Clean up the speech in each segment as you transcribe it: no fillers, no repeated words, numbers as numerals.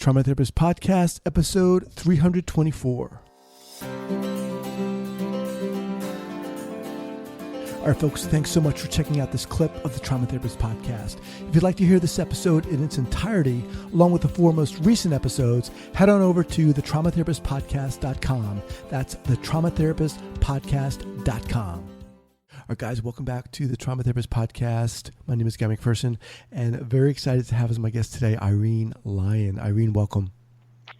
Trauma Therapist Podcast, episode 324. All right, folks, thanks so much for checking out this clip of the Trauma Therapist Podcast. If you'd like to hear this episode in its entirety, along with the four most recent episodes, head on over to thetraumatherapistpodcast.com. That's thetraumatherapistpodcast.com. All right, guys, welcome back to the Trauma Therapist Podcast. My name is Guy McPherson, and very excited to have as my guest today, Irene Lyon. Irene, welcome.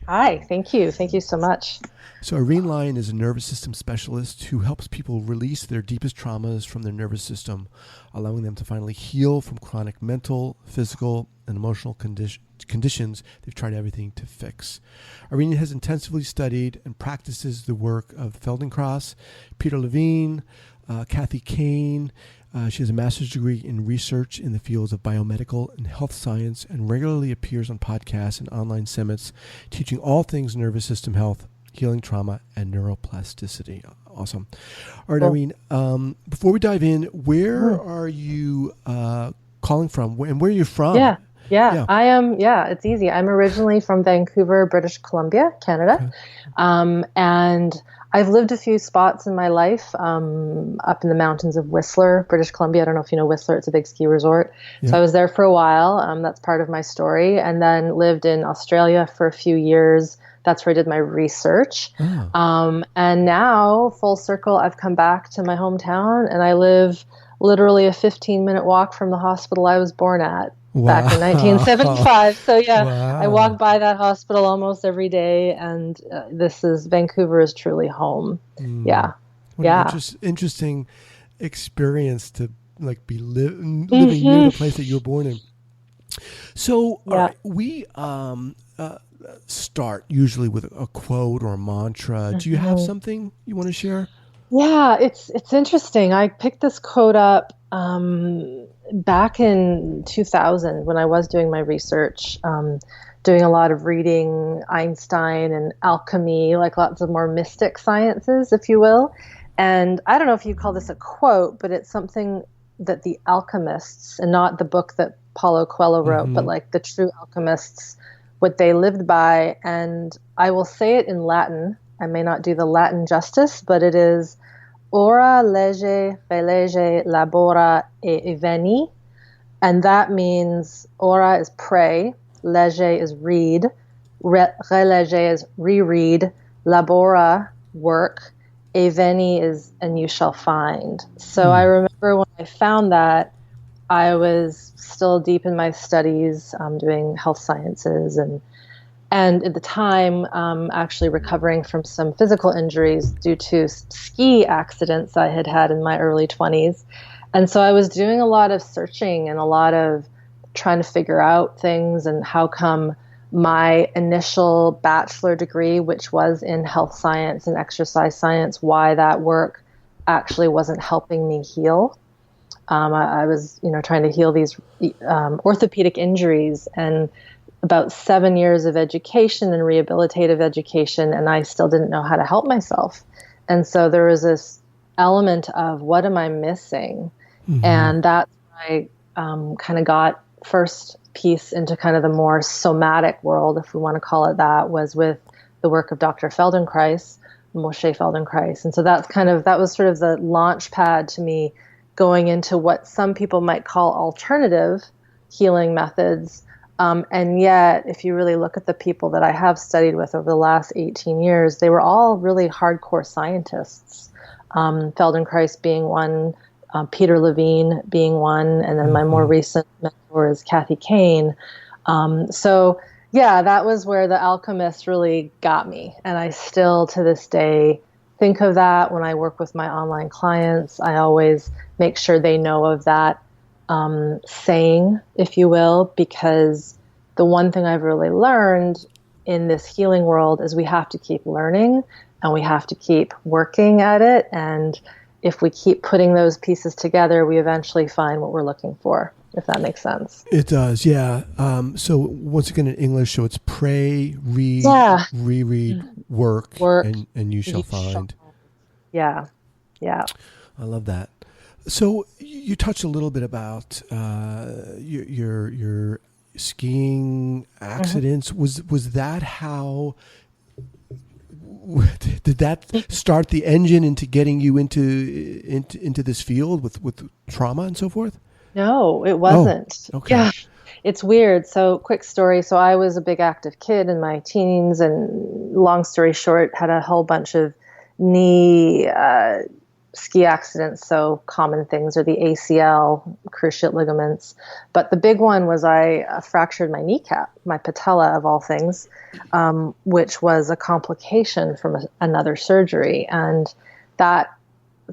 Hi, thank you. Thank you so much. So Irene Lyon is a nervous system specialist who helps people release their deepest traumas from their nervous system, allowing them to finally heal from chronic mental, physical, and emotional conditions they've tried everything to fix. Irene has intensively studied and practices the work of Feldenkrais, Peter Levine, Kathy Kain. She has a master's degree in research in the fields of biomedical and health science and regularly appears on podcasts and online summits teaching all things nervous system health, healing trauma, and neuroplasticity. Awesome. All right, Cool. Irene, before we dive in, where are you calling from? And where are you from? Yeah. I am. Yeah, it's easy. I'm originally from Vancouver, British Columbia, Canada. Okay. And I've lived a few spots in my life, up in the mountains of Whistler, British Columbia. I don't know if you know Whistler. It's a big ski resort. Yeah. So I was there for a while. That's part of my story. And then lived in Australia for a few years. That's where I did my research. Oh. And now, full circle, I've come back to my hometown, and I live literally a 15-minute walk from the hospital I was born at. Wow. Back in 1975. So yeah, Wow. I walk by that hospital almost every day, and Vancouver is truly home. Yeah. What an interesting experience to like be living near the place that you were born in. So all right, we start usually with a quote or a mantra. Do you have something you want to share? Yeah, it's interesting. I picked this quote up back in 2000 when I was doing my research, doing a lot of reading Einstein and alchemy, like lots of more mystic sciences, if you will. And I don't know if you call this a quote, but it's something that the alchemists, and not the book that Paulo Coelho wrote, but like the true alchemists, what they lived by. And I will say it in Latin. I may not do the Latin justice, but it is ora, lege, relege, labora, e veni. And that means ora is pray, lege is read, relege is reread, labora, work, e veni is and you shall find. So I remember when I found that, I was still deep in my studies, doing health sciences and at the time, actually recovering from some physical injuries due to ski accidents I had had in my early 20s. And so I was doing a lot of searching and a lot of trying to figure out things, and how come my initial bachelor degree, which was in health science and exercise science, why that work actually wasn't helping me heal. I was, trying to heal these orthopedic injuries, and about 7 years of education and rehabilitative education, and I still didn't know how to help myself. And so there was this element of, what am I missing? And that's when I kind of got first piece into kind of the more somatic world, if we want to call it that, was with the work of Dr. Feldenkrais, Moshe Feldenkrais. And so that was sort of the launch pad to me going into what some people might call alternative healing methods. And yet, if you really look at the people that I have studied with over the last 18 years, they were all really hardcore scientists. Feldenkrais being one, Peter Levine being one, and then my more recent mentor is Kathy Kain. So yeah, that was where the alchemist really got me. And I still, to this day, think of that when I work with my online clients. I always make sure they know of that saying, if you will, because the one thing I've really learned in this healing world is we have to keep learning and we have to keep working at it. And if we keep putting those pieces together, we eventually find what we're looking for, if that makes sense. It does, yeah. So once again in English, so it's pray, read, reread, work, and you shall find. Yeah. I love that. So you touched a little bit about your skiing accidents. Was that how? Did that start the engine into getting you into this field with trauma and so forth? No, it wasn't. Oh, okay. Yeah, it's weird. So, quick story. So, I was a big active kid in my teens, and long story short, had a whole bunch of knee ski accidents. So, common things are the ACL, cruciate ligaments. But the big one was I fractured my kneecap, my patella of all things, which was a complication from another surgery. And that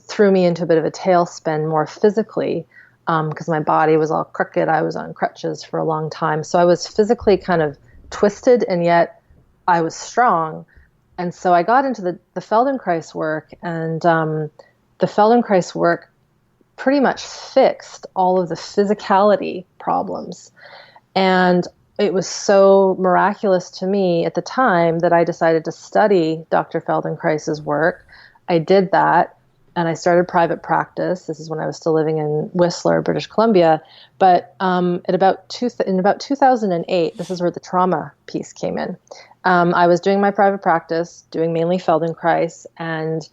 threw me into a bit of a tailspin more physically, because my body was all crooked. I was on crutches for a long time. So I was physically kind of twisted, and yet I was strong. And so I got into the Feldenkrais work, and the Feldenkrais work pretty much fixed all of the physicality problems. And it was so miraculous to me at the time that I decided to study Dr. Feldenkrais's work. I did that. And I started private practice. This is when I was still living in Whistler, British Columbia. But in about 2008, this is where the trauma piece came in. I was doing my private practice, doing mainly Feldenkrais, and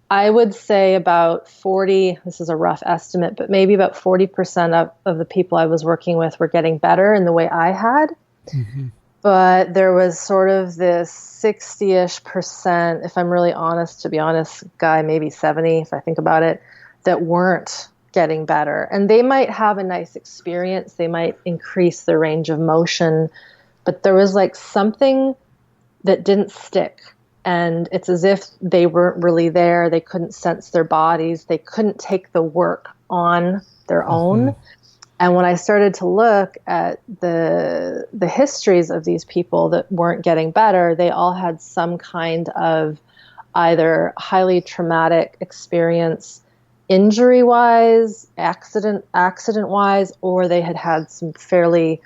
I would say about 40, this is a rough estimate, but maybe about 40% of the people I was working with were getting better in the way I had. Mm-hmm. But there was sort of this 60-ish%, if I'm really honest, to be honest, Guy, maybe 70, if I think about it, that weren't getting better. And they might have a nice experience. They might increase their range of motion. But there was like something that didn't stick. And it's as if they weren't really there. They couldn't sense their bodies. They couldn't take the work on their own. And when I started to look at the histories of these people that weren't getting better, they all had some kind of either highly traumatic experience, injury-wise, accident-wise, or they had had some fairly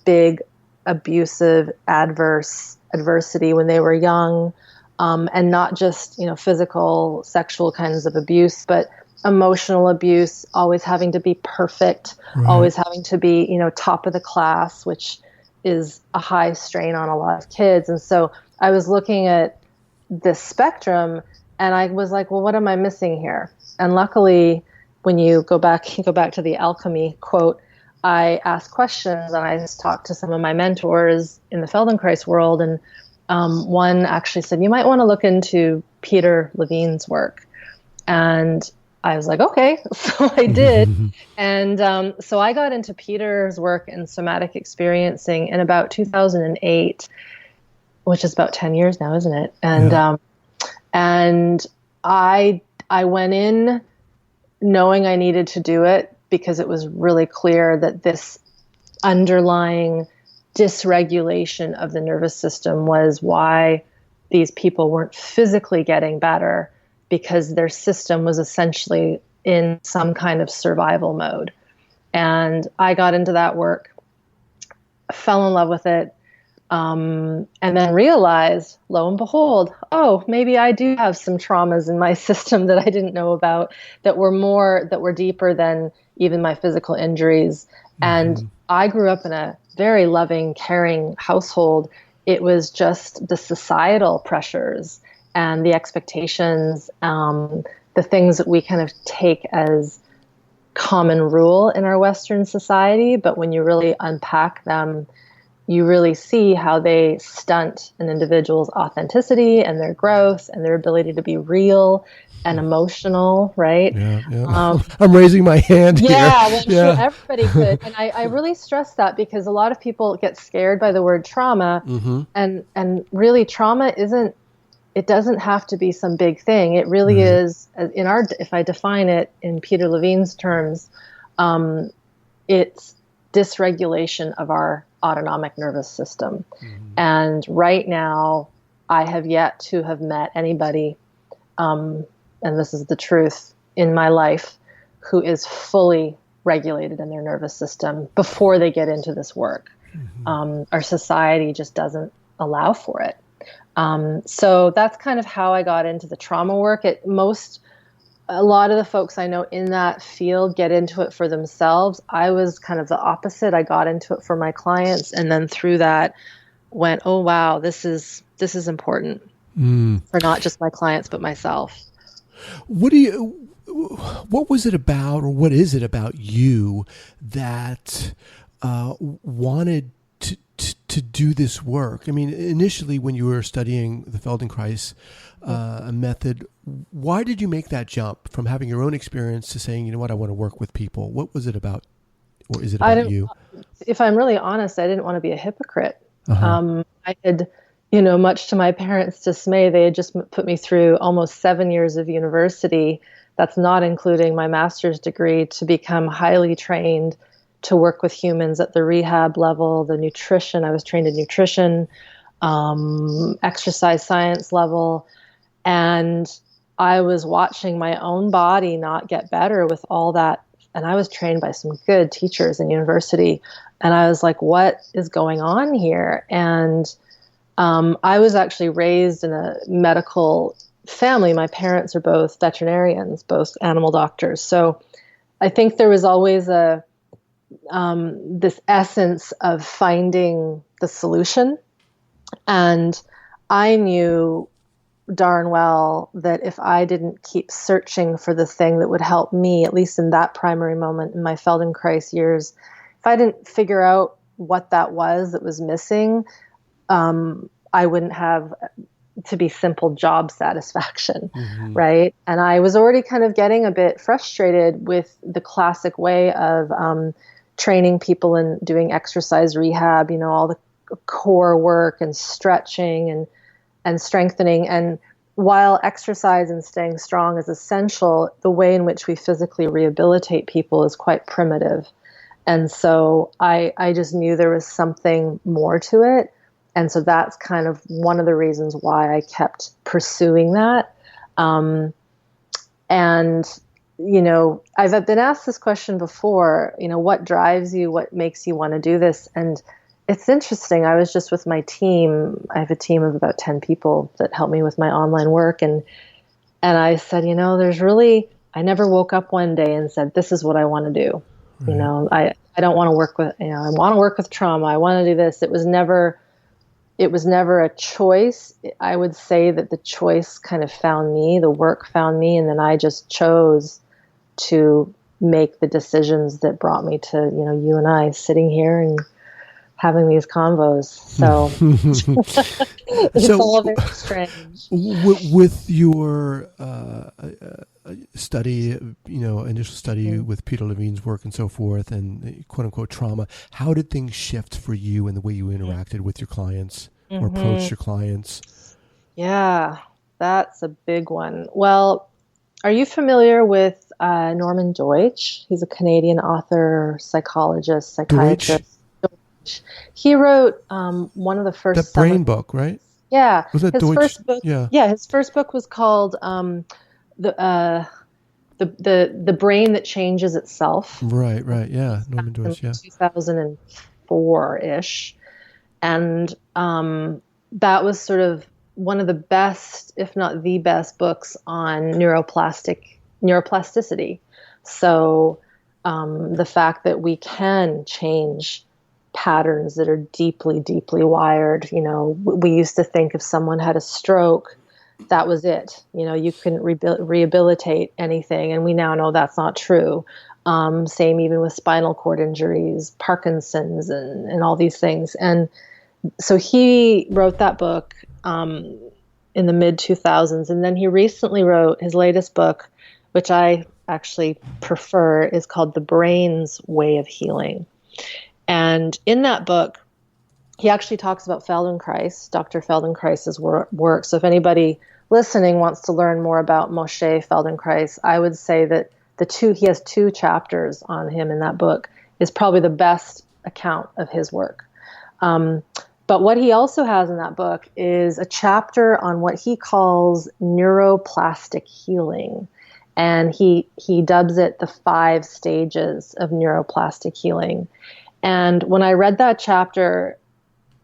big, abusive, adversity when they were young, and not just physical, sexual kinds of abuse, but emotional abuse, always having to be perfect, always having to be, top of the class, which is a high strain on a lot of kids. And so I was looking at this spectrum, and I was like, well, what am I missing here? And luckily, when you go back to the alchemy quote, I asked questions, and I just talked to some of my mentors in the Feldenkrais world. And one actually said, you might want to look into Peter Levine's work. And I was like, okay, so I did. And so I got into Peter's work in Somatic Experiencing in about 2008, which is about 10 years now, isn't it? And and I went in knowing I needed to do it because it was really clear that this underlying dysregulation of the nervous system was why these people weren't physically getting better, because their system was essentially in some kind of survival mode. And I got into that work, fell in love with it, and then realized, lo and behold, oh, maybe I do have some traumas in my system that I didn't know about, that were deeper than even my physical injuries. And I grew up in a very loving, caring household. It was just the societal pressures and the expectations, the things that we kind of take as common rule in our Western society. But when you really unpack them, you really see how they stunt an individual's authenticity and their growth and their ability to be real and emotional, right? Yeah. I'm raising my hand here. Well, I'm sure everybody could. And I really stress that because a lot of people get scared by the word trauma. And really trauma it doesn't have to be some big thing. It really is, if I define it in Peter Levine's terms, it's dysregulation of our autonomic nervous system. And right now, I have yet to have met anybody, and this is the truth, in my life, who is fully regulated in their nervous system before they get into this work. Our society just doesn't allow for it. So that's kind of how I got into the trauma work. a lot of the folks I know in that field get into it for themselves. I was kind of the opposite. I got into it for my clients, and then through that went, oh wow, this is important for not just my clients but myself. What was it about, or what is it about you that wanted to do this work? I mean, initially when you were studying the Feldenkrais method, why did you make that jump from having your own experience to saying, you know what, I want to work with people? What was it about, or is it about you? If I'm really honest, I didn't want to be a hypocrite. I had, much to my parents' dismay, they had just put me through almost 7 years of university. That's not including my master's degree, to become highly trained to work with humans at the rehab level, the nutrition. I was trained in nutrition, exercise science level. And I was watching my own body not get better with all that. And I was trained by some good teachers in university. And I was like, what is going on here? And I was actually raised in a medical family. My parents are both veterinarians, both animal doctors. So I think there was always this essence of finding the solution. And I knew darn well that if I didn't keep searching for the thing that would help me, at least in that primary moment in my Feldenkrais years, if I didn't figure out what that was missing, I wouldn't have, to be simple, job satisfaction, right? And I was already kind of getting a bit frustrated with the classic way of training people and doing exercise rehab, all the core work and stretching and strengthening. And while exercise and staying strong is essential, the way in which we physically rehabilitate people is quite primitive. And so I just knew there was something more to it. And so that's kind of one of the reasons why I kept pursuing that. I've been asked this question before, what drives you? What makes you want to do this? And it's interesting. I was just with my team. I have a team of about 10 people that help me with my online work. And I said, I never woke up one day and said, this is what I want to do. Right. I don't want to work with, I want to work with trauma. I want to do this. It was never a choice. I would say that the choice kind of found me, the work found me, and then I just chose to make the decisions that brought me to, you and I sitting here and having these convos. So it's all very strange. With your study, initial study with Peter Levine's work and so forth, and quote unquote trauma, how did things shift for you in the way you interacted with your clients or approached your clients? Yeah, that's a big one. Well, are you familiar with Norman Deutsch? He's a Canadian author, psychologist, psychiatrist. Deutsch. He wrote one of the first brain book, right? Yeah. Was that Deutsch? First book, yeah, his first book was called the Brain That Changes Itself. Right, yeah. Norman Deutsch, yeah. 2004-ish. And that was sort of one of the best, if not the best, books on neuroplasticity. So the fact that we can change patterns that are deeply, deeply wired. We used to think if someone had a stroke, that was it. You couldn't rehabilitate anything. And we now know that's not true. Same even with spinal cord injuries, Parkinson's, and all these things. And so he wrote that book in the mid-2000s. And then he recently wrote his latest book, which I actually prefer, is called The Brain's Way of Healing. And in that book, he actually talks about Feldenkrais, Dr. Feldenkrais's work. So if anybody listening wants to learn more about Moshe Feldenkrais, I would say that he has 2 chapters on him in that book, is probably the best account of his work. But what he also has in that book is a chapter on what he calls neuroplastic healing. And he dubs it the 5 stages of neuroplastic healing. And when I read that chapter,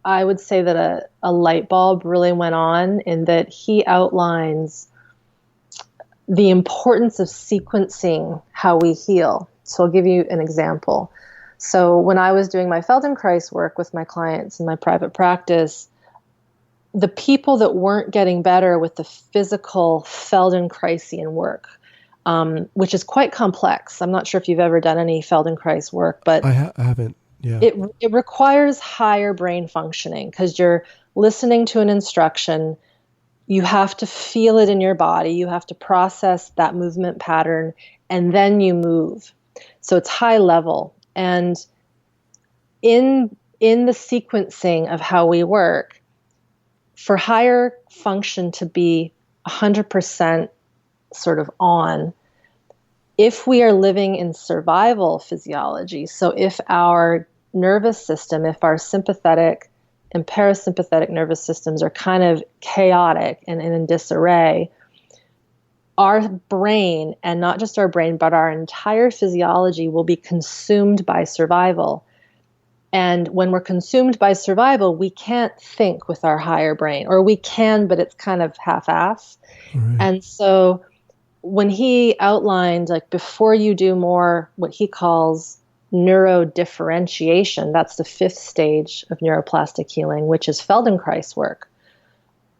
I would say that a light bulb really went on, in that he outlines the importance of sequencing how we heal. So I'll give you an example. So when I was doing my Feldenkrais work with my clients in my private practice, the people that weren't getting better with the physical Feldenkraisian work, which is quite complex. I'm not sure if you've ever done any Feldenkrais work, but I haven't. Yeah. It requires higher brain functioning because you're listening to an instruction. You have to feel it in your body. You have to process that movement pattern, and then you move. So it's high level. And in the sequencing of how we work, for higher function to be 100% sort of on, if we are living in survival physiology, so if our nervous system, if our sympathetic and parasympathetic nervous systems are kind of chaotic and in disarray, our brain, and not just our brain, but our entire physiology will be consumed by survival. And when we're consumed by survival, we can't think with our higher brain, or we can, but it's kind of half-ass. Right. And so when he outlined, like, before you do more, what he calls neurodifferentiation, that's the 5th stage of neuroplastic healing, which is Feldenkrais work.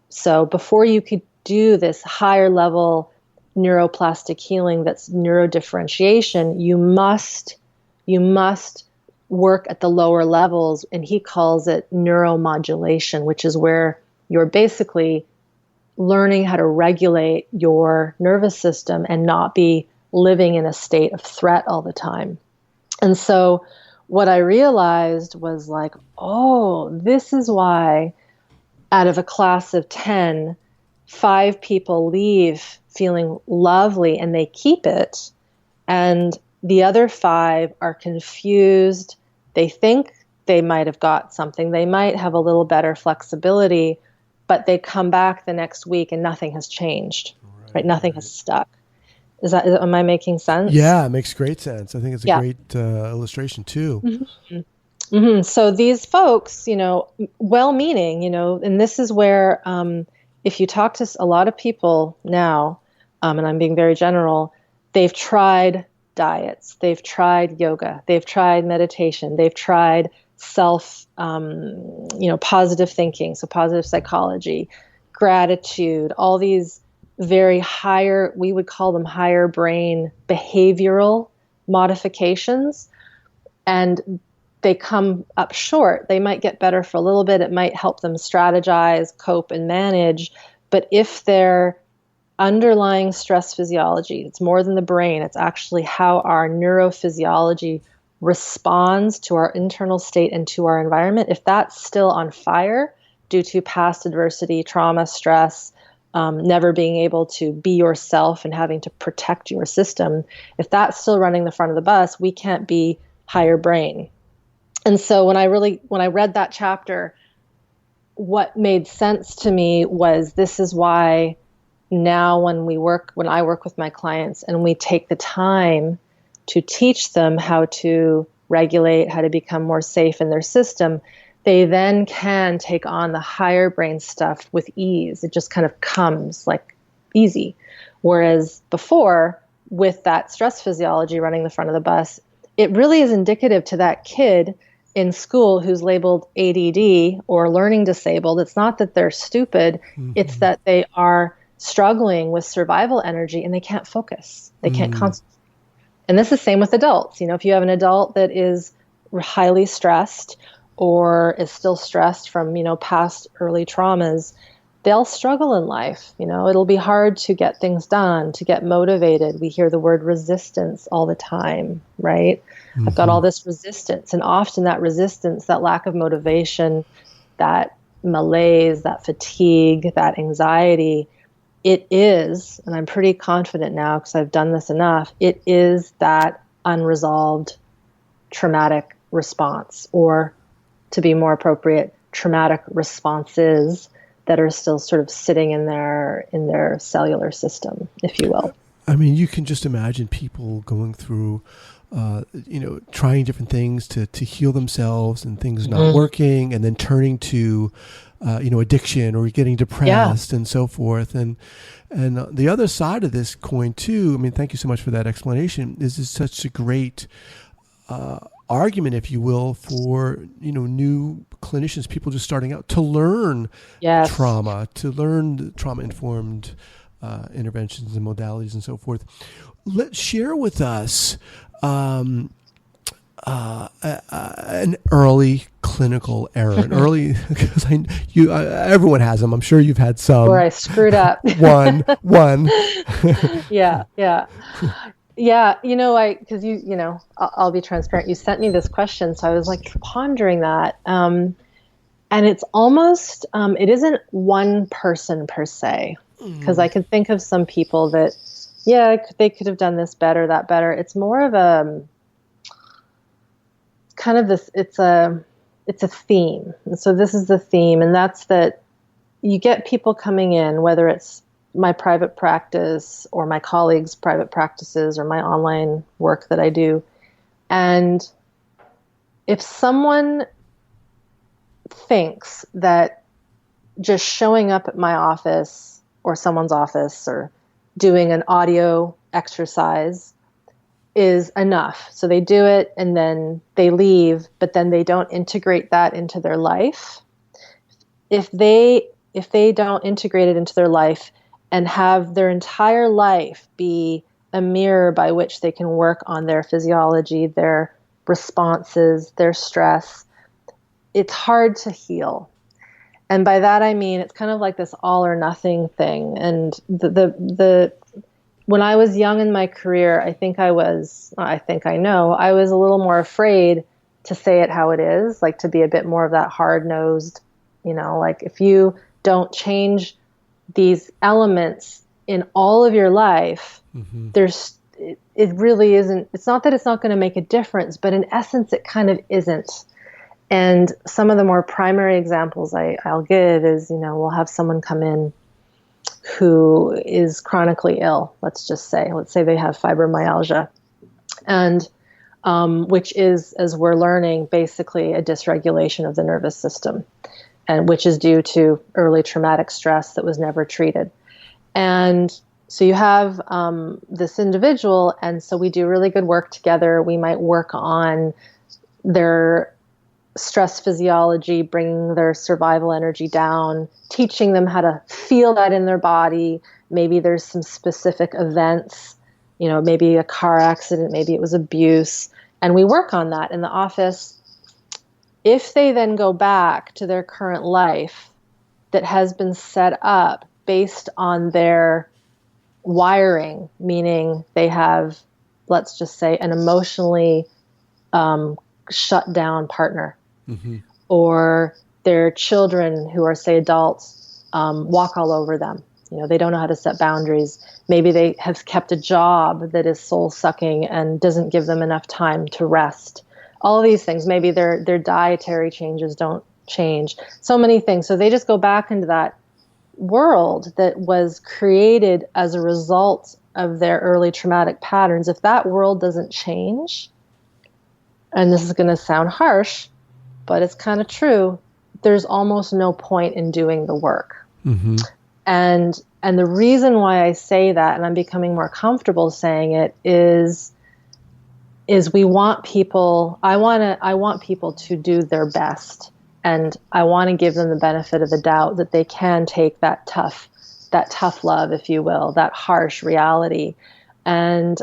So before you could do this higher level neuroplastic healing that's neurodifferentiation, you must work at the lower levels, and he calls it neuromodulation, which is where you're basically learning how to regulate your nervous system and not be living in a state of threat all the time. And so what I realized was like, oh, this is why out of a class of 10, 5 people leave feeling lovely and they keep it, and the other 5 are confused. They think they might have got something. They might have a little better flexibility, but they come back the next week and nothing has changed, right? Nothing has stuck. Am I making sense? Yeah, it makes great sense. I think it's a great illustration too. Mm-hmm. Mm-hmm. So these folks, well-meaning, and this is where, if you talk to a lot of people now, and I'm being very general, they've tried diets, they've tried yoga, they've tried meditation, they've tried positive thinking, so positive psychology, gratitude, all these very higher, we would call them higher brain behavioral modifications, and they come up short. They might get better for a little bit. It might help them strategize, cope, and manage. But if their underlying stress physiology, it's more than the brain, it's actually how our neurophysiology responds to our internal state and to our environment. If that's still on fire due to past adversity, trauma, stress, never being able to be yourself and having to protect your system, if that's still running the front of the bus, we can't be higher brain. And so when I read that chapter, what made sense to me was, this is why now when I work with my clients and we take the time to teach them how to regulate, how to become more safe in their system, they then can take on the higher brain stuff with ease. It just kind of comes like easy. Whereas before, with that stress physiology running the front of the bus, it really is indicative to that kid in school who's labeled ADD or learning disabled. It's not that they're stupid. Mm-hmm. It's that they are struggling with survival energy and they can't focus. They can't concentrate. And this is the same with adults. If you have an adult that is highly stressed or is still stressed from, past early traumas, they'll struggle in life. It'll be hard to get things done, to get motivated. We hear the word resistance all the time, right? Mm-hmm. I've got all this resistance. And often that resistance, that lack of motivation, that malaise, that fatigue, that anxiety, it is, and I'm pretty confident now because I've done this enough, it is that unresolved traumatic response, or to be more appropriate, traumatic responses that are still sort of sitting in their cellular system, if you will. I mean, you can just imagine people going through, trying different things to heal themselves and things not working, and then turning to addiction or getting depressed and so forth. And the other side of this coin too, I mean, thank you so much for that explanation, is such a great argument, if you will, for, new clinicians, people just starting out to learn trauma, to learn trauma-informed interventions and modalities and so forth. Let's share with us an early clinical error, because everyone has them. I'm sure you've had some. Where I screwed up. one. Yeah. Because I'll be transparent. You sent me this question, so I was like pondering that. And it's almost, it isn't one person per se, because I could think of some people that, they could have done this better, that better. It's more of a kind of this, it's a theme. And so this is the theme, and that's that you get people coming in, whether it's my private practice or my colleagues' private practices or my online work that I do. And if someone thinks that just showing up at my office or someone's office or doing an audio exercise is enough, so they do it and then they leave, but then they don't integrate that into their life. If they don't integrate it into their life and have their entire life be a mirror by which they can work on their physiology, their responses, their stress, it's hard to heal. And by that I mean it's kind of like this all or nothing thing. And when I was young in my career, I was a little more afraid to say it how it is, like to be a bit more of that hard-nosed, like if you don't change these elements in all of your life, it really isn't, it's not that it's not going to make a difference, but in essence, it kind of isn't. And some of the more primary examples I'll give is, we'll have someone come in who is chronically ill. Let's say they have fibromyalgia, and which is, as we're learning, basically a dysregulation of the nervous system, and which is due to early traumatic stress that was never treated. And so you have this individual, and so we do really good work together. We might work on their stress physiology, bringing their survival energy down, teaching them how to feel that in their body. Maybe there's some specific events, maybe a car accident, maybe it was abuse, and we work on that in the office. If they then go back to their current life that has been set up based on their wiring, meaning they have, let's just say, an emotionally shut down partner, or their children who are, say, adults, walk all over them. They don't know how to set boundaries. Maybe they have kept a job that is soul sucking and doesn't give them enough time to rest. All of these things, maybe their dietary changes don't change. So many things. So they just go back into that world that was created as a result of their early traumatic patterns. If that world doesn't change, and this is going to sound harsh, but it's kind of true, there's almost no point in doing the work. And the reason why I say that, and I'm becoming more comfortable saying it, is we want people, I want people to do their best, and I want to give them the benefit of the doubt that they can take that tough love, if you will, that harsh reality. And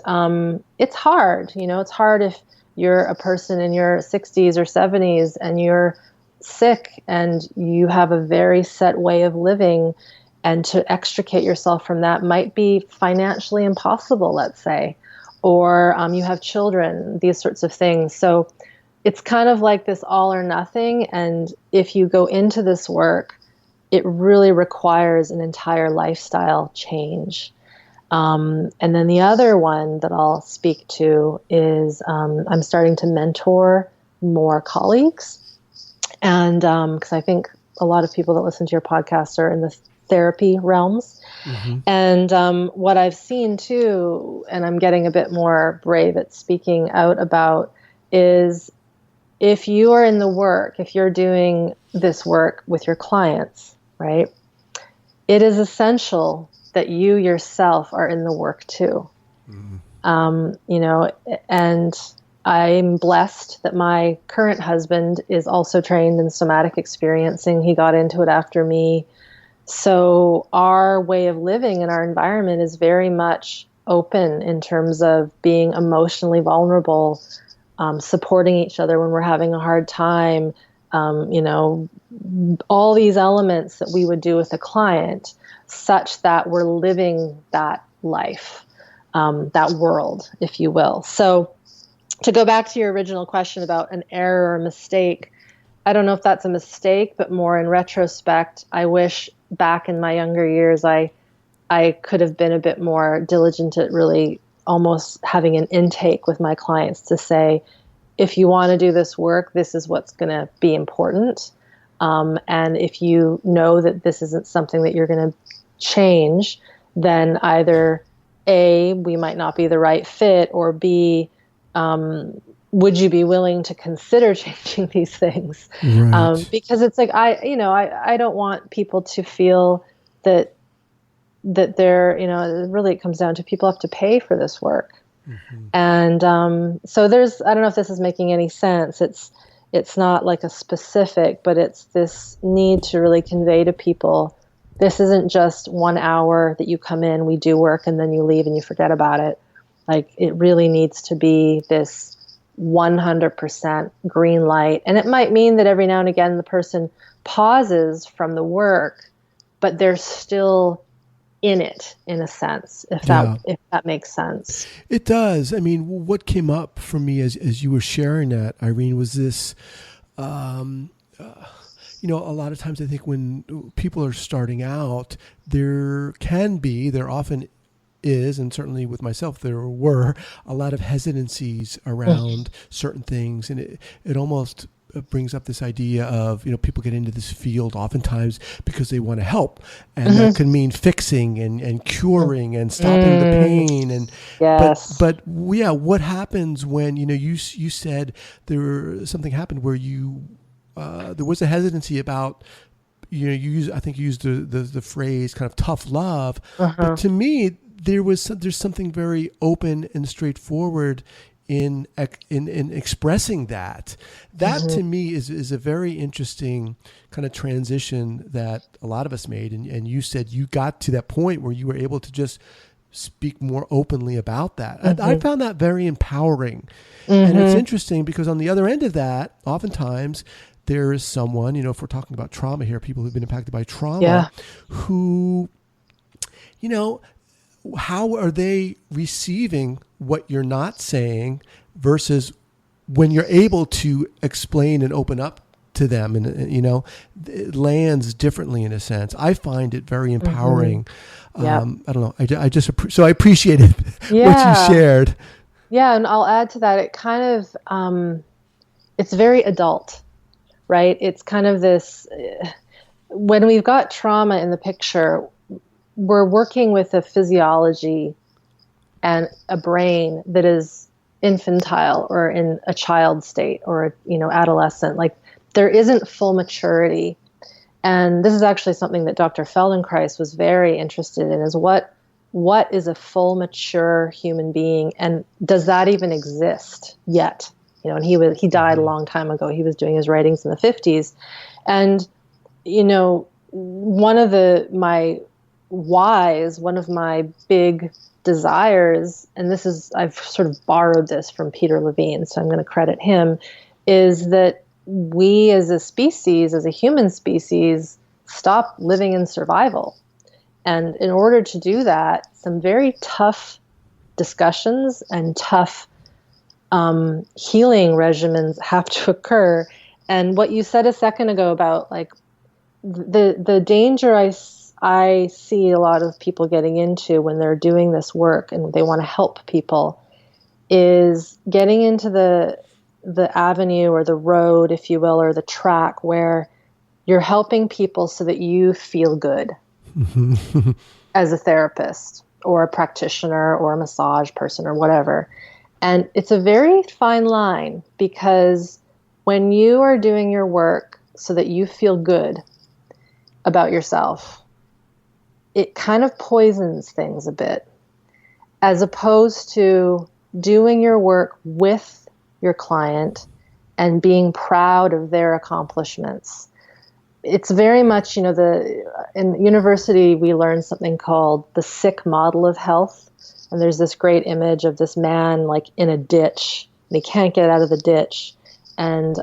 it's hard, it's hard if you're a person in your 60s or 70s and you're sick and you have a very set way of living, and to extricate yourself from that might be financially impossible, let's say, or you have children, these sorts of things. So it's kind of like this all or nothing. And if you go into this work, it really requires an entire lifestyle change. And then the other one that I'll speak to is I'm starting to mentor more colleagues. And because I think a lot of people that listen to your podcast are in the therapy realms. And what I've seen too, and I'm getting a bit more brave at speaking out about, is if you are in the work, if you're doing this work with your clients, right, it is essential that you yourself are in the work too. And I'm blessed that my current husband is also trained in somatic experiencing. He got into it after me. So our way of living and our environment is very much open in terms of being emotionally vulnerable, supporting each other when we're having a hard time, all these elements that we would do with a client, such that we're living that life, that world, if you will. So to go back to your original question about an error or mistake, I don't know if that's a mistake, but more in retrospect, I wish back in my younger years, I could have been a bit more diligent at really almost having an intake with my clients to say, if you want to do this work, this is what's going to be important. And if you know that this isn't something that you're going to change, then either A, we might not be the right fit, or B, would you be willing to consider changing these things? Right. Because it's like, I don't want people to feel that they're, really it comes down to people have to pay for this work. Mm-hmm. And so I don't know if this is making any sense. It's not like a specific, but it's this need to really convey to people, this isn't just 1 hour that you come in, we do work, and then you leave and you forget about it. Like, it really needs to be this 100% green light. And it might mean that every now and again the person pauses from the work, but they're still in it, in a sense, if that makes sense. It does. I mean, what came up for me as you were sharing that, Irene, was this, a lot of times I think when people are starting out, there often is, and certainly with myself, there were a lot of hesitancies around certain things. And it almost brings up this idea of, people get into this field oftentimes because they want to help. And that can mean fixing and curing and stopping the pain. And yes. But what happens when, you said something happened where there was a hesitancy about, you used the phrase kind of tough love. But to me, there's something very open and straightforward in expressing that. That to me is a very interesting kind of transition that a lot of us made. And you said you got to that point where you were able to just speak more openly about that. I found that very empowering. And it's interesting because on the other end of that, oftentimes there is someone, if we're talking about trauma here, people who've been impacted by trauma, who, how are they receiving what you're not saying versus when you're able to explain and open up to them, and it lands differently in a sense. I find it very empowering. I don't know. I appreciated what you shared. Yeah. And I'll add to that. It kind of, it's very adult, right? It's kind of this, when we've got trauma in the picture, we're working with a physiology and a brain that is infantile or in a child state or, adolescent. Like, there isn't full maturity. And this is actually something that Dr. Feldenkrais was very interested in, is what is a full mature human being, and does that even exist yet? And he died a long time ago. He was doing his writings in the 50s. And, one of my big desires, and I've sort of borrowed this from Peter Levine, so I'm going to credit him, is that we as a species, as a human species, stop living in survival. And in order to do that, some very tough discussions and tough healing regimens have to occur. And what you said a second ago about like the danger I see a lot of people getting into when they're doing this work and they want to help people is getting into the avenue or the road, if you will, or the track where you're helping people so that you feel good as a therapist or a practitioner or a massage person or whatever. And it's a very fine line, because when you are doing your work so that you feel good about yourself, it kind of poisons things a bit, as opposed to doing your work with your client and being proud of their accomplishments. It's very much, in university, we learned something called the sick model of health. And there's this great image of this man like in a ditch, and he can't get out of the ditch. And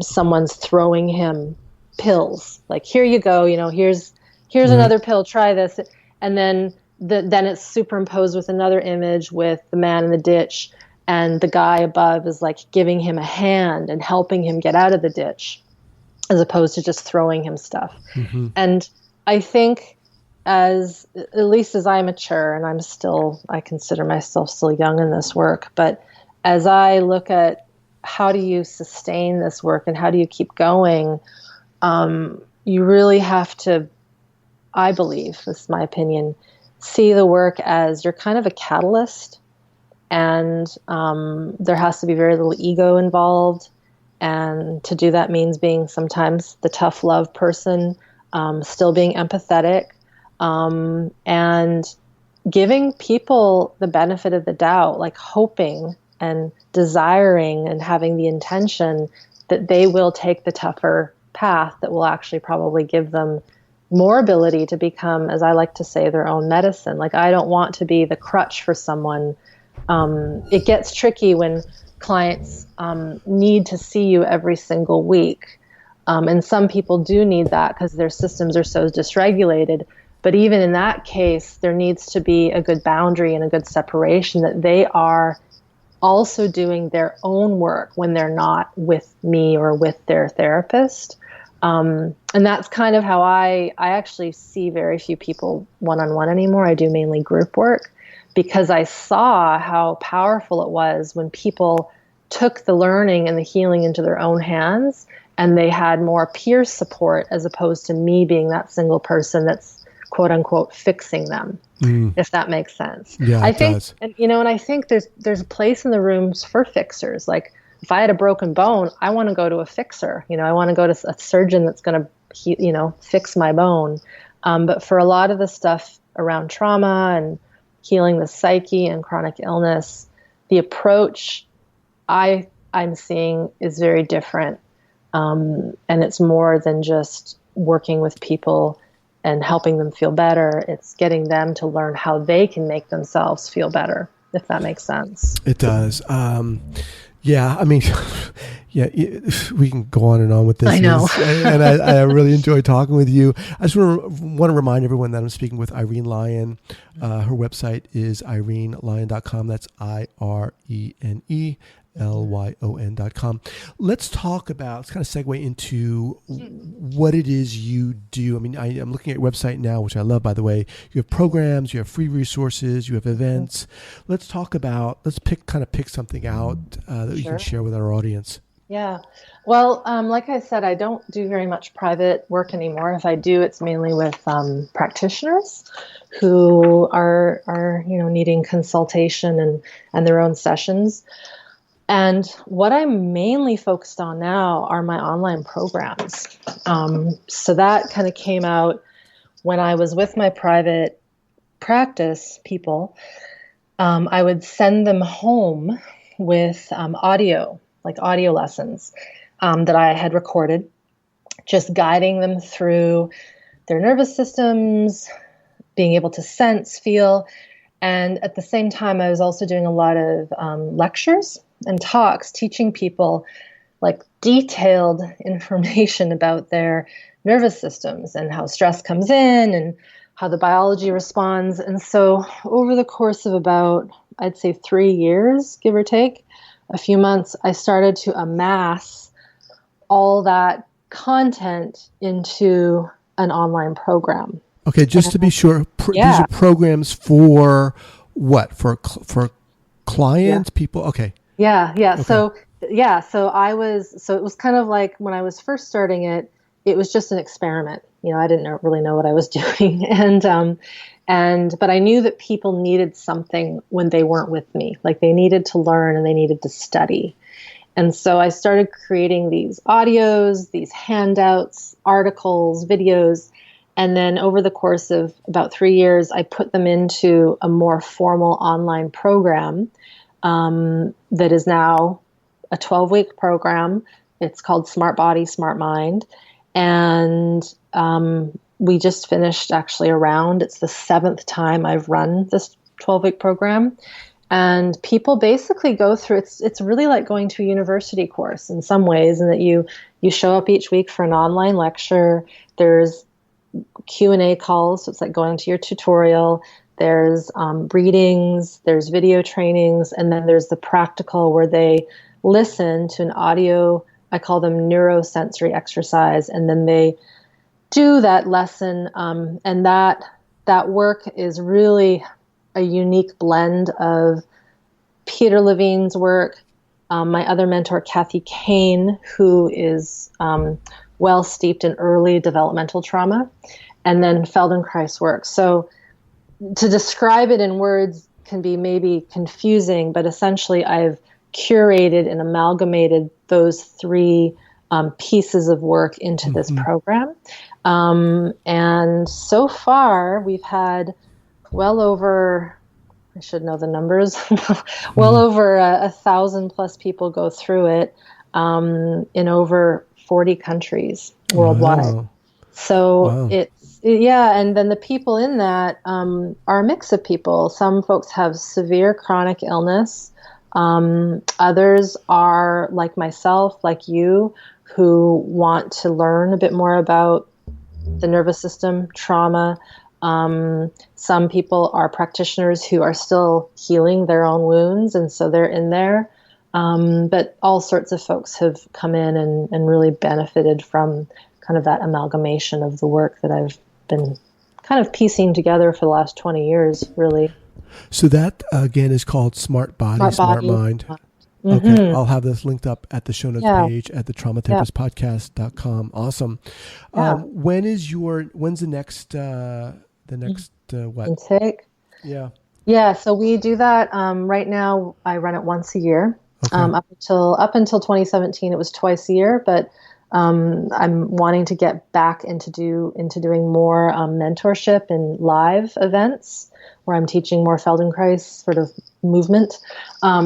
someone's throwing him pills. Like, here you go, here's another pill, try this. And then it's superimposed with another image with the man in the ditch. And the guy above is like giving him a hand and helping him get out of the ditch, as opposed to just throwing him stuff. Mm-hmm. And I think at least as I mature, and I consider myself still young in this work, but as I look at how do you sustain this work and how do you keep going, you really have to, I believe, this is my opinion, see the work as you're kind of a catalyst, and there has to be very little ego involved. And to do that means being sometimes the tough love person, still being empathetic, and giving people the benefit of the doubt, like hoping and desiring and having the intention that they will take the tougher path that will actually probably give them more ability to become, as I like to say, their own medicine. Like, I don't want to be the crutch for someone. It gets tricky when clients need to see you every single week. And some people do need that because their systems are so dysregulated. But even in that case, there needs to be a good boundary and a good separation that they are also doing their own work when they're not with me or with their therapist. And that's kind of how I actually see very few people one-on-one anymore. I do mainly group work, because I saw how powerful it was when people took the learning and the healing into their own hands, and they had more peer support as opposed to me being that single person that's quote unquote fixing them, if that makes sense. Yeah, I think, does. and I think there's a place in the rooms for fixers. Like, if I had a broken bone, I want to go to a fixer. I want to go to a surgeon that's going to, fix my bone. But for a lot of the stuff around trauma and healing the psyche and chronic illness, the approach I'm seeing is very different. And it's more than just working with people and helping them feel better. It's getting them to learn how they can make themselves feel better, if that makes sense. It does. Yeah, I mean, we can go on and on with this. I know. And I really enjoy talking with you. I just want to remind everyone that I'm speaking with Irene Lyon. Her website is irenelyon.com. That's IRENELYON.com. Let's talk about, let's kind of segue into what it is you do. I mean, I'm looking at your website now, which I love, by the way. You have programs, you have free resources, you have events. Let's talk about, pick something out that you can share with our audience. Yeah. Well, like I said, I don't do very much private work anymore. If I do, it's mainly with practitioners who are needing consultation and their own sessions. And what I'm mainly focused on now are my online programs. So that kind of came out when I was with my private practice people. I would send them home with audio lessons that I had recorded, just guiding them through their nervous systems, being able to sense, feel. And at the same time, I was also doing a lot of lectures and talks, teaching people like detailed information about their nervous systems and how stress comes in and how the biology responds. And so over the course of about, I'd say 3 years, give or take, a few months, I started to amass all that content into an online program. Okay, just to be sure, these are programs for what? For clients, people? Okay. Yeah. Okay. So it was kind of like when I was first starting it, it was just an experiment. I didn't really know what I was doing. But I knew that people needed something when they weren't with me. Like, they needed to learn and they needed to study. And so I started creating these audios, these handouts, articles, videos. And then over the course of about 3 years, I put them into a more formal online program that is now a 12-week program. It's called Smart Body, Smart Mind. And we just finished actually a round. It's the 7th time I've run this 12-week program. And people basically go through, it's really like going to a university course in some ways, in that you show up each week for an online lecture. There's Q&A calls, so it's like going to your tutorial. There's readings, there's video trainings, and then there's the practical where they listen to an audio, I call them neurosensory exercise, and then they do that lesson. And that work is really a unique blend of Peter Levine's work, my other mentor, Kathy Kain, who is well steeped in early developmental trauma, and then Feldenkrais work. So to describe it in words can be maybe confusing, but essentially I've curated and amalgamated those 3 pieces of work into this program. And so far we've had well over, I should know the numbers, well over 1,000 plus people go through it in over 40 countries worldwide. Wow. So and then the people in that are a mix of people. Some folks have severe chronic illness. Others are like myself, like you, who want to learn a bit more about the nervous system, trauma. Some people are practitioners who are still healing their own wounds, and so they're in there. But all sorts of folks have come in and really benefited from kind of that amalgamation of the work that I've been kind of piecing together for the last 20 years, really. So that, again, is called Smart Body, Smart Mind. Okay, I'll have this linked up at the show notes page at the traumatherapistpodcast.com. Awesome. When's the next what? Intake? Yeah. Yeah, so we do that. Right now, I run it once a year. Okay. Up until 2017, it was twice a year, but I'm wanting to get back into doing more mentorship and live events where I'm teaching more Feldenkrais sort of movement.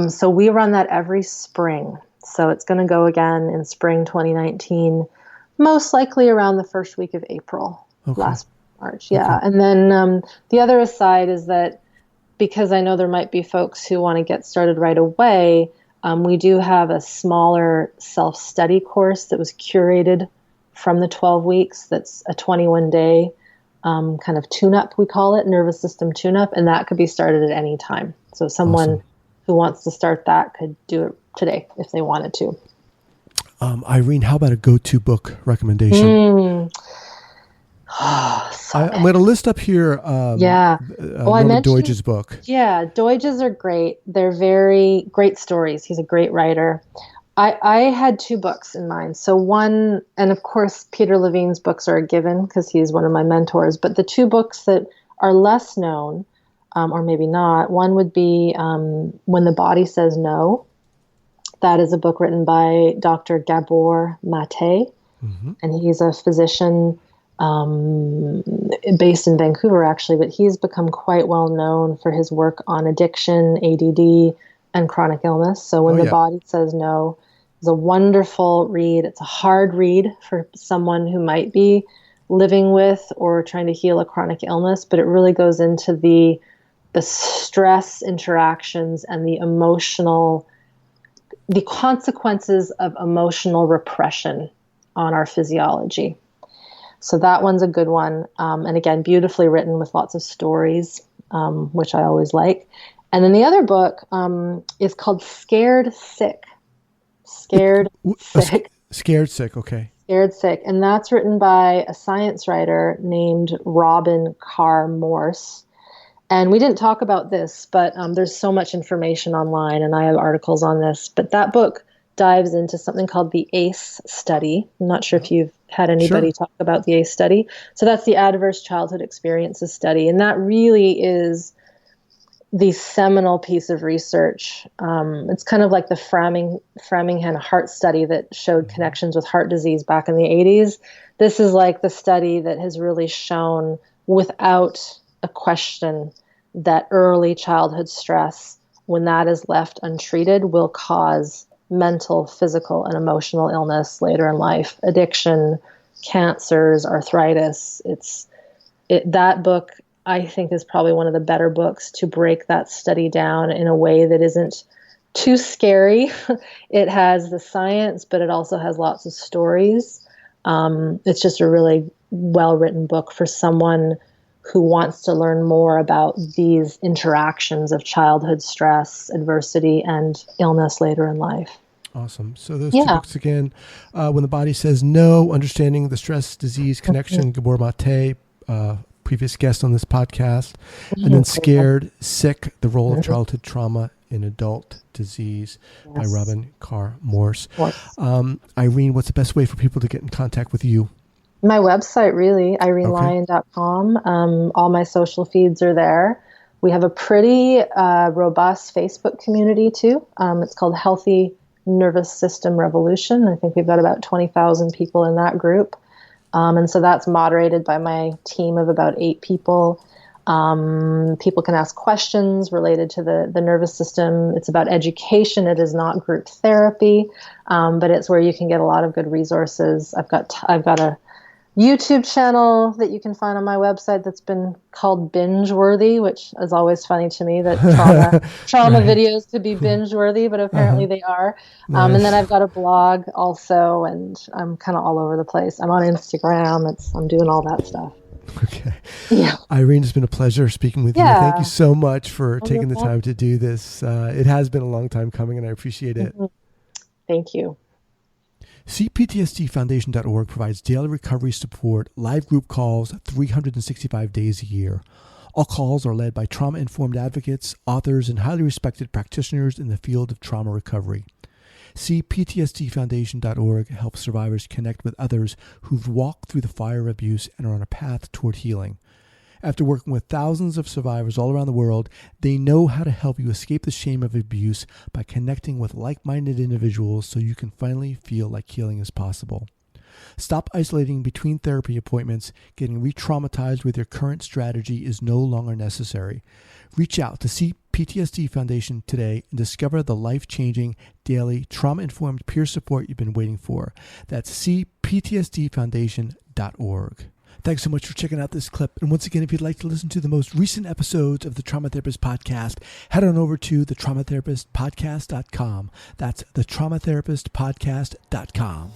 So we run that every spring. So it's going to go again in spring 2019, most likely around the first week of April, last March. Yeah. Okay. And then the other side is that because I know there might be folks who want to get started right away, we do have a smaller self-study course that was curated from the 12 weeks. That's a 21-day kind of tune-up, we call it, nervous system tune-up, and that could be started at any time. So someone who wants to start that could do it today if they wanted to. Irene, how about a go-to book recommendation? I'm going to list up here Norman Doidge's book. Yeah, Doidge's are great. They're very great stories. He's a great writer. I had 2 books in mind. So one, and of course, Peter Levine's books are a given because he's one of my mentors, but the 2 books that are less known, or maybe not, one would be When the Body Says No. That is a book written by Dr. Gabor Mate, and he's a physician based in Vancouver, actually, but he's become quite well known for his work on addiction, ADD, and chronic illness. So When the Body Says No is a wonderful read. It's a hard read for someone who might be living with or trying to heal a chronic illness, but it really goes into the stress interactions and the consequences of emotional repression on our physiology. So that one's a good one. And again, beautifully written with lots of stories, which I always like. And then the other book is called Scared Sick. Scared Sick. Scared Sick, okay. Scared Sick. And that's written by a science writer named Robin Carr Morse. And we didn't talk about this, but there's so much information online, and I have articles on this. But that book dives into something called the ACE study. I'm not sure if you've had anybody talk about the ACE study. So that's the Adverse Childhood Experiences study. And that really is the seminal piece of research. It's kind of like the Framingham heart study that showed connections with heart disease back in the 80s. This is like the study that has really shown without a question that early childhood stress, when that is left untreated, will cause mental, physical, and emotional illness later in life, addiction, cancers, arthritis. That book, I think, is probably one of the better books to break that study down in a way that isn't too scary. It has the science, but it also has lots of stories. It's just a really well-written book for someone who wants to learn more about these interactions of childhood stress, adversity, and illness later in life. Awesome. So those two books again, When the Body Says No, Understanding the Stress Disease Connection, Gabor Mate, previous guest on this podcast, and then Scared, Sick, The Role of Childhood Trauma in Adult Disease by Robin Carr Morse. Irene, what's the best way for people to get in contact with you? My website, really, irenelyon.com. All my social feeds are there. We have a pretty robust Facebook community too. It's called Healthy Nervous System Revolution. I think we've got about 20,000 people in that group. And so that's moderated by my team of about 8 people. People can ask questions related to the nervous system. It's about education. It is not group therapy, but it's where you can get a lot of good resources. I've got a YouTube channel that you can find on my website that's been called Binge Worthy, which is always funny to me that trauma videos could be binge worthy, but apparently they are. Nice. And then I've got a blog also, and I'm kind of all over the place. I'm on Instagram. I'm doing all that stuff. Okay. Yeah. Irene, it's been a pleasure speaking with you. Thank you so much for taking the time to do this. It has been a long time coming, and I appreciate it. Thank you. CPTSDfoundation.org provides daily recovery support, live group calls, 365 days a year. All calls are led by trauma-informed advocates, authors, and highly respected practitioners in the field of trauma recovery. CPTSDfoundation.org helps survivors connect with others who've walked through the fire of abuse and are on a path toward healing. After working with thousands of survivors all around the world, they know how to help you escape the shame of abuse by connecting with like-minded individuals so you can finally feel like healing is possible. Stop isolating between therapy appointments. Getting re-traumatized with your current strategy is no longer necessary. Reach out to CPTSD Foundation today and discover the life-changing, daily, trauma-informed peer support you've been waiting for. That's cptsdfoundation.org. Thanks so much for checking out this clip. And once again, if you'd like to listen to the most recent episodes of the Trauma Therapist Podcast, head on over to thetraumatherapistpodcast.com. That's thetraumatherapistpodcast.com.